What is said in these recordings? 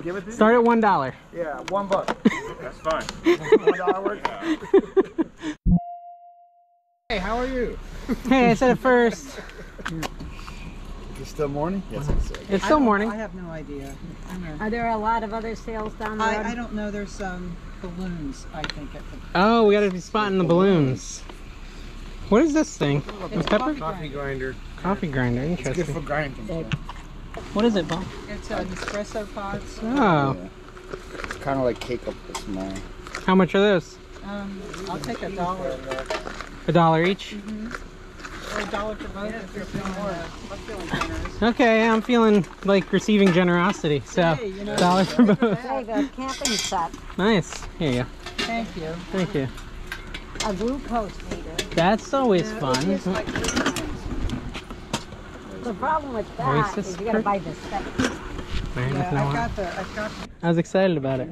Give it to Start at $1. Yeah, $1. That's fine. $1 worth. Hey, how are you? Hey, I said it first. It's still morning? Yes, It's still morning. I have no idea. Are there a lot of other sales down the road? I don't know. There's some balloons, I think. At the Oh, we gotta be spotting the balloons. What is this thing? It's Pepper? Coffee grinder. Coffee grinder, It's good interesting. for grinding. What is it, Bob? It's an espresso pod. Oh, Yeah. It's kind of like cake up this small. how much are those? I'll take $1. $1 each? Or $1 for both if you're feeling I'm feeling generous. Okay, I'm feeling like receiving generosity, so Hey, you know, $1 for both. There you go, camping set. Nice. Here you go. Thank you. Thank you. A glucose meter. That's always fun. The problem with that Oasis is you gotta buy the set. Yeah, I've got I was excited about it.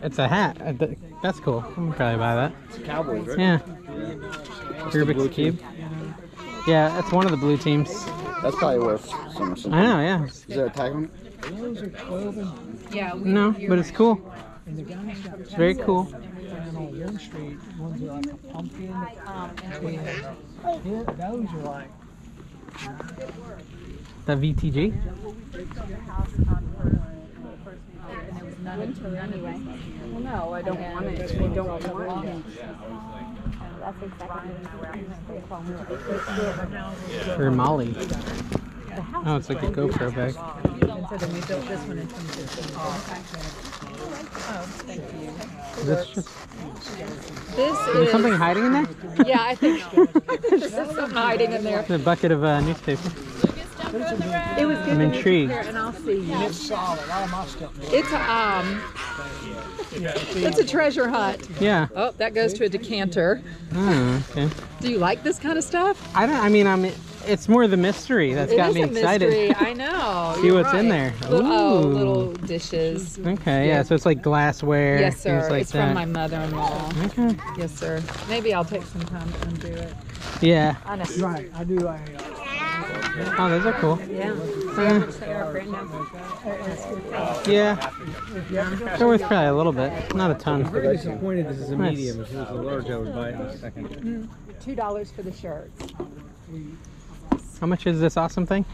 It's a hat. That's cool. I'm probably buy that. It's Cowboys, right? Yeah. the blue Rubik's Cube. Yeah, that's one of the blue teams. That's probably worth something. I know, yeah. Is there a tag on it? Yeah. No, but it's cool. It's very cool. The VTG? Well, no, I don't want it. I don't want it. That's exactly. For Molly. Oh, it's like a GoPro bag. So then we built this one into Is this just... This Is there something hiding in there? yeah, I think there's something hiding in there. It's a bucket of newspaper. It was I'm intrigued. and I'll see. It's solid. All my stuff. It's a treasure hunt. Yeah. Oh, that goes to a decanter. Oh, okay. Do you like this kind of stuff? It's more the mystery that's got me excited. Mystery. I know. See You're what's in right. there. Oh, Ooh. little dishes. Okay, yeah, so it's like glassware. Yes, sir. things like It's that. from my mother-in-law. Okay. Yes, sir. Maybe I'll take some time to undo it. Yeah. Honestly. Right. I do. Oh, those are cool. Yeah. Yeah. They're worth probably a little bit. Not a ton. I'm very disappointed this is a Nice. medium. If it was a large, I would buy it in a second. $2 for the shirts. How much is this awesome thing?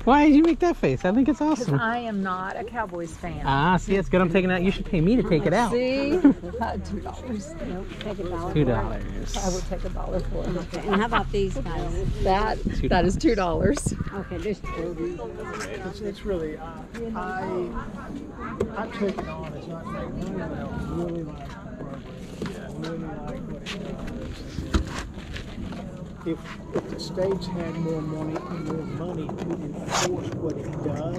Why did you make that face? I think it's awesome. I am not a Cowboys fan. Ah, see, it's good I'm taking it out. You should pay me to take it out. See? $2. Nope, take $1. I $2. would take $1 for it. Okay, and how about these guys? That is $2. Okay, this two. It's really. I'm taking on. It's not making money, but I really like the program. I really like what it does. If the states had more money to enforce what it does,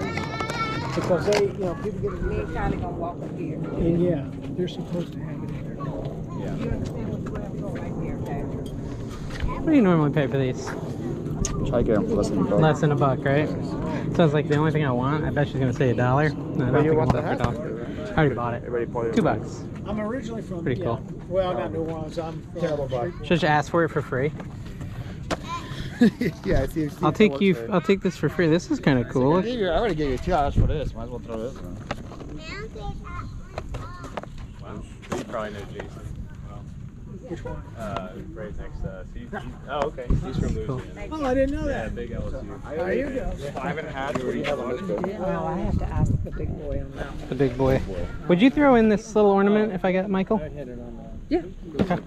because they, people get it. They're kind of gonna walk up here. And yeah, they're supposed to have it in there. You understand what's going on right here, okay? What do you normally pay for these? Try to get them for less than $1. Less than $1, right? Sounds like the only thing I want. I bet she's gonna say $1. No, I don't think you I want want the it for hat? $1. I already bought it. $2. I'm originally from. Pretty cool. Well, not New Orleans. I'm from Terrible buy. Should I just ask for it for free? Yeah, I see. I'll take this for free. This is kind of cool. I already gave you $2 for this. Might as well throw this one. Wow. You probably know Jason. Which one? Right next to oh, okay. He's from Louisiana. Oh, I didn't know Yeah, that. big LSU. There you go. I haven't had where you have on this Well, I have to ask the big boy on that. The big boy. Would you throw in this little ornament if I got Michael? Yeah. Okay.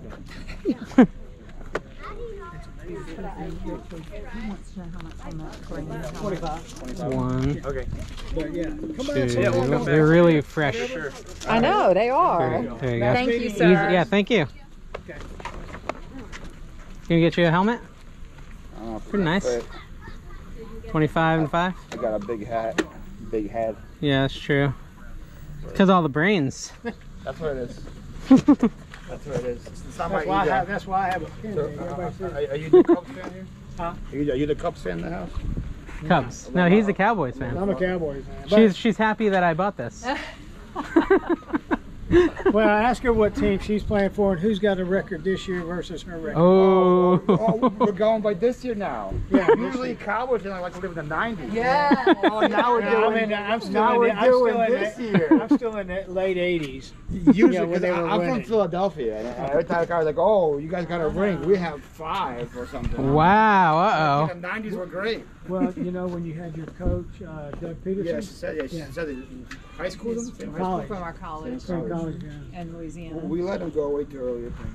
One, Okay. But yeah, come back. two. Yeah, we'll come back. They're really fresh. Sure. I know, they are. There you go. Thank you, Easy. sir. Yeah, thank you. Okay. Can you get you a helmet? Oh, Pretty nice. 25 and 5? I got a big hat. Big head. Yeah, that's true. Because all the brains. That's what it is. That's what it is. It's not my ego. That's why I have a pin. So, there. Everybody says, are you the Cubs fan here? Huh? Are you the Cubs fan in the house? Cubs. No, he's a Cowboys fan. I'm a Cowboys fan. She's happy that I bought this. Well, I asked her what team she's playing for and who's got a record this year versus her record. Oh. Oh, we're going by this year now. Yeah, Usually Cowboys didn't like to live in the 90s. Yeah. Oh, now we're doing, I'm still now in we're the- I'm still doing in this the- year. I'm still in the late 80s. Usually, Yeah, when because they were I'm from winning. Philadelphia. And every time the guy was like, oh, you guys got a ring. We have 5 or something. Wow. Uh The 90s were great. Well, you know, when you had your coach, Doug Peterson. Yeah, she said, she said it. High school? He's Same from high school? college. From our college From college, yeah. in Louisiana. We let him go way too early, I think.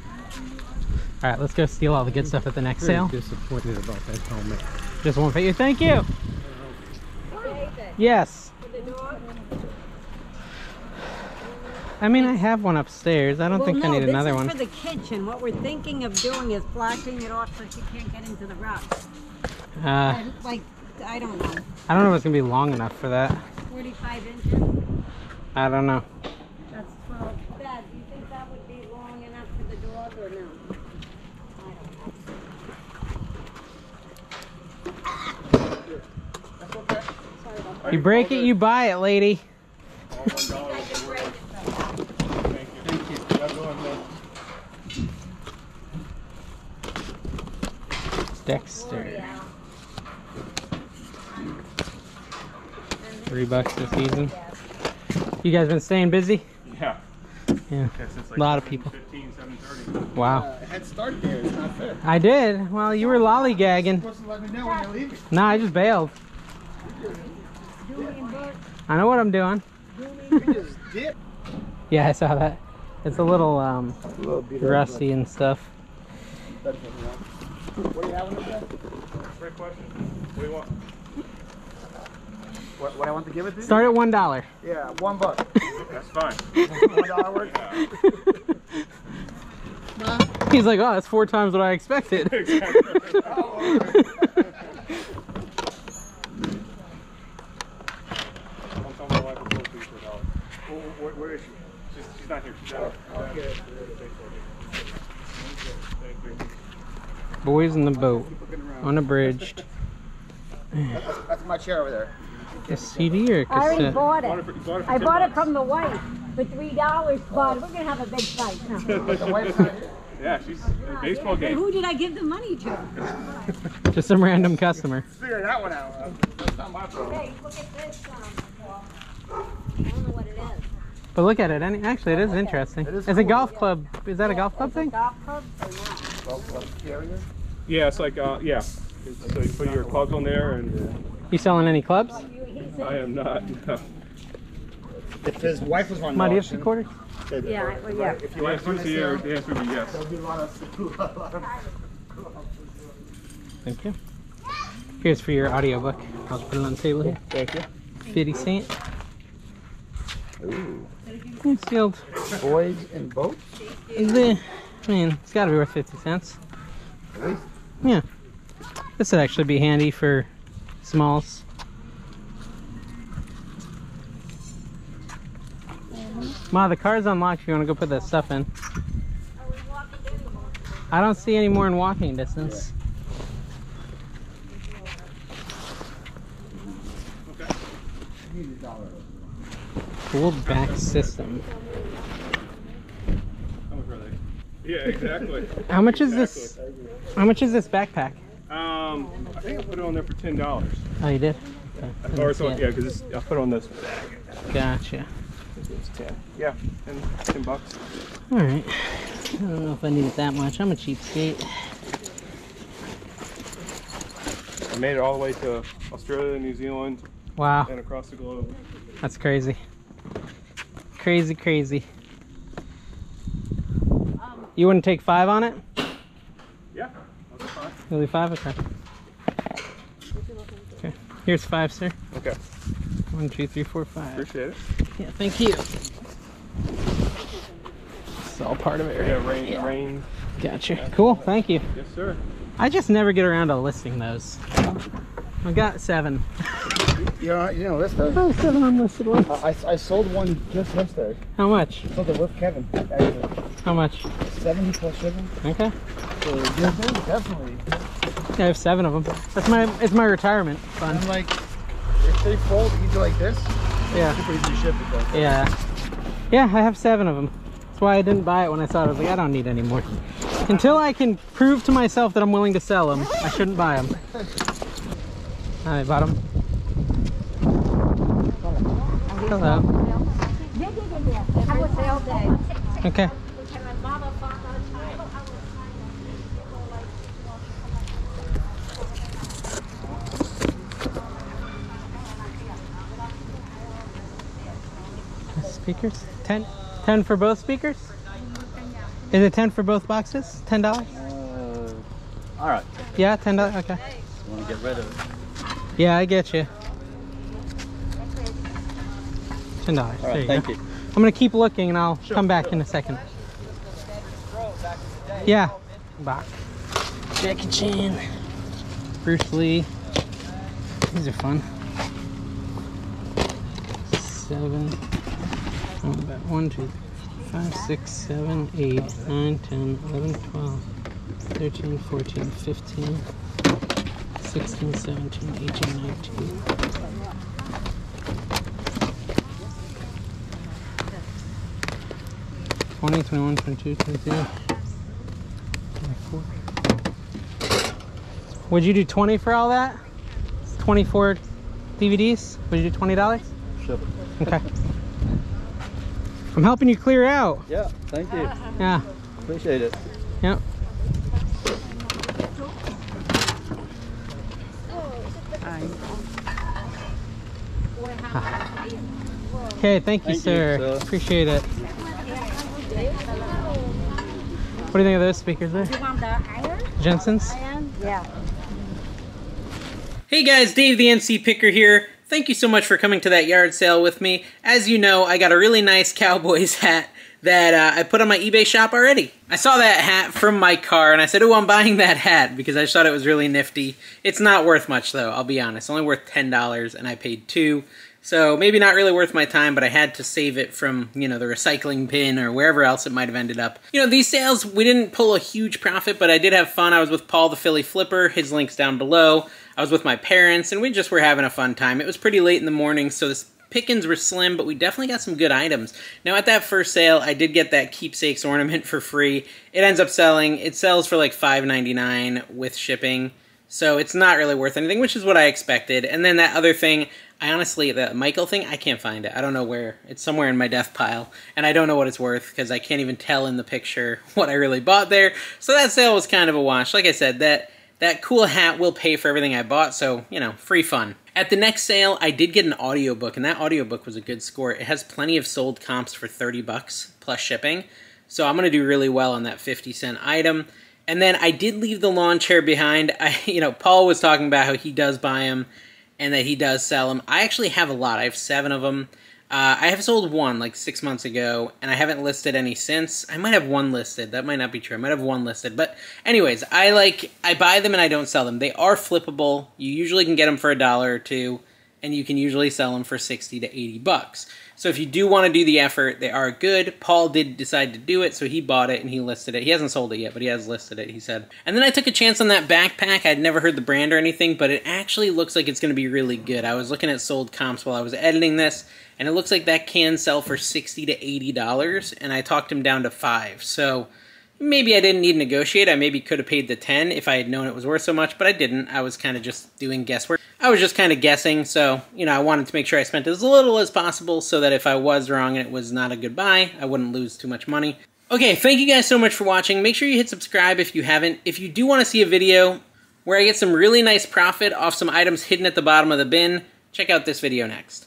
oh. All right, let's go steal all the good stuff at the next sale. Disappointed about that helmet. Just one for you. Thank you. Yes. I mean, I have one upstairs. I don't think I need another one. This is for the kitchen. What we're thinking of doing is blocking it off so she can't get into the rugs. Like, I don't know, I don't know if it's gonna be long enough for that. 45 inches? I don't know. That's 12. Dad, do you think that would be long enough for the dog or no? I don't know. You break it, you buy it, lady. All $1 is worth it. Thank you. Thank you. Dexter. $3 this season. You guys been staying busy? Yeah. Yeah. Yeah, since like A lot of people. 7:15, 7:30. Wow. Head start there. It's not fair. I did. Well, you were lollygagging. You're supposed to let me know when you're leaving. No, I just bailed. I know what I'm doing. You just dip. Yeah, I saw that. It's a little A little bit rusty and stuff. What do you have on there? Great question. What do you want? What I want to give it to you? Start at $1. Yeah, $1. That's fine. $1 worth? He's like, oh, that's 4 times what I expected. Don't tell my wife I'm supposed to be for $1. Where is she? She's not here. She's out. Okay. Thank you. Boys in the boat. Unabridged. That's my chair over there. A CD or a I already cassette? bought Bought it. it for- you bought it for I bought it $10. from the wife for $3, but we're gonna have a big fight. No. The wife's not here. Yeah, she's a baseball But game. who did I give the money to? Just some random customer. Figure that one out. That's not my problem. Hey, look at this. I don't know what it is. But look at it. Actually, it is interesting. It is It's a cool. golf club. Is that a golf club thing? Golf clubs or not? Carrier? Yeah, it's like, yeah. So you put your clubs on there, and You selling any clubs? I am not. No. If his wife was on Ma, do you have auction, 3 quarters? Yeah, well, yeah. if The your wife answer was is on here. sale, The answer would be yes. there'll be a lot of Thank you. Here's for your audiobook. I'll just put it on the table here. Thank you. 50 cent. Ooh. It's sealed. Boys and boats? I mean, it's got to be worth 50 cents. Really? Yeah. This would actually be handy for smalls. Ma, the car's unlocked if you want to go put that stuff in. I don't see any more in walking distance. Cool back system. How much are they? Yeah, exactly. How much is this? How much is this backpack? I think I put it on there for $10. Oh, you did? Okay. Or so, yeah, because I put it on this bag. Gotcha. This was 10. Yeah, $10. All right. I don't know if I need it that much. I'm a cheapskate. I made it all the way to Australia, New Zealand, Wow, and across the globe. that's crazy. Crazy, crazy. You wouldn't take 5 on it? Yeah, that's fine. Really 5? Okay. Okay. Here's 5, sir. Okay, 1, 2, 3, 4, 5. appreciate it. Yeah, thank you. It's all part of it, right? Yeah, rain. Gotcha. Cool. Thank you. Yes, sir. I just never get around to listing those. I got 7. You know this though. Oh, 7 unlisted ones. I sold one just yesterday. How much? I sold it with Kevin. Actually. How much? 70 plus shipping. Okay. So yeah, definitely. Yeah, I have 7 of them. That's it's my retirement fund. I'm like, if they fold easy like this, Yeah. super easy to ship it though. Yeah. Yeah, I have 7 of them. That's why I didn't buy it when I saw it. I was like, I don't need any more. Until I can prove to myself that I'm willing to sell them, I shouldn't buy them. I bought them. Hello. Okay. Speakers? 10 for both speakers? Is it 10 for both boxes? $10? All right. Yeah, $10. Okay. You want to get rid of it? Yeah, I get you. $10. All There right, you thank go. you. I'm gonna keep looking and I'll come back in a second. Yeah. Bach. Jackie Chan. Bruce Lee. These are fun. 7. About 1, 2, 5, 6, 7, 8, 9, 10, 11, 12, 13, 14, 15, 16, 17, 18, 19. 20, 21, 22, 23, 24. Would you do 20 for all that? 24 DVDs? Would you do $20? Sure. Okay. I'm helping you clear out. Yeah, thank you. Yeah. Appreciate it. Yep. Okay, thank you, sir. Appreciate it. What do you think of those speakers there? Jensen's? Yeah. Hey guys, Dave the NC Picker here. Thank you so much for coming to that yard sale with me. As you know, I got a really nice Cowboys hat that I put on my eBay shop already. I saw that hat from my car and I said, oh, I'm buying that hat because I just thought it was really nifty. It's not worth much though, I'll be honest. It's only worth $10 and I paid $2. So maybe not really worth my time, but I had to save it from, you know, the recycling bin or wherever else it might have ended up. You know, these sales, we didn't pull a huge profit, but I did have fun. I was with Paul the Philly Flipper. His link's down below. I was with my parents, and we just were having a fun time. It was pretty late in the morning, so the pickings were slim, but we definitely got some good items. Now, at that first sale, I did get that Keepsakes ornament for free. It ends up selling. It sells for like $5.99 with shipping, so it's not really worth anything, which is what I expected. And then that other thing, I honestly, the Michael thing, I can't find it. I don't know where. It's somewhere in my death pile, and I don't know what it's worth because I can't even tell in the picture what I really bought there. So that sale was kind of a wash. Like I said, that cool hat will pay for everything I bought, so, you know, free fun. At the next sale, I did get an audiobook, and that audiobook was a good score. It has plenty of sold comps for $30 plus shipping, so I'm going to do really well on that 50-cent item. And then I did leave the lawn chair behind. Paul was talking about how he does buy them and that he does sell them. I actually have a lot. I have 7 of them. I have sold one like 6 months ago, and I haven't listed any since. I might have one listed. That might not be true. I might have one listed. But anyways, I buy them and I don't sell them. They are flippable. You usually can get them for $1 or $2, and you can usually sell them for 60 to 80 bucks. So if you do want to do the effort, they are good. Paul did decide to do it, so he bought it and he listed it. He hasn't sold it yet, but he has listed it, he said. And then I took a chance on that backpack. I'd never heard the brand or anything, but it actually looks like it's going to be really good. I was looking at sold comps while I was editing this, and it looks like that can sell for $60 to $80, and I talked him down to $5. So maybe I didn't need to negotiate. I maybe could have paid the $10 if I had known it was worth so much, but I didn't. I was kind of just doing guesswork. I was just kind of guessing, so, you know, I wanted to make sure I spent as little as possible so that if I was wrong and it was not a good buy, I wouldn't lose too much money. Okay, thank you guys so much for watching. Make sure you hit subscribe if you haven't. If you do want to see a video where I get some really nice profit off some items hidden at the bottom of the bin, check out this video next.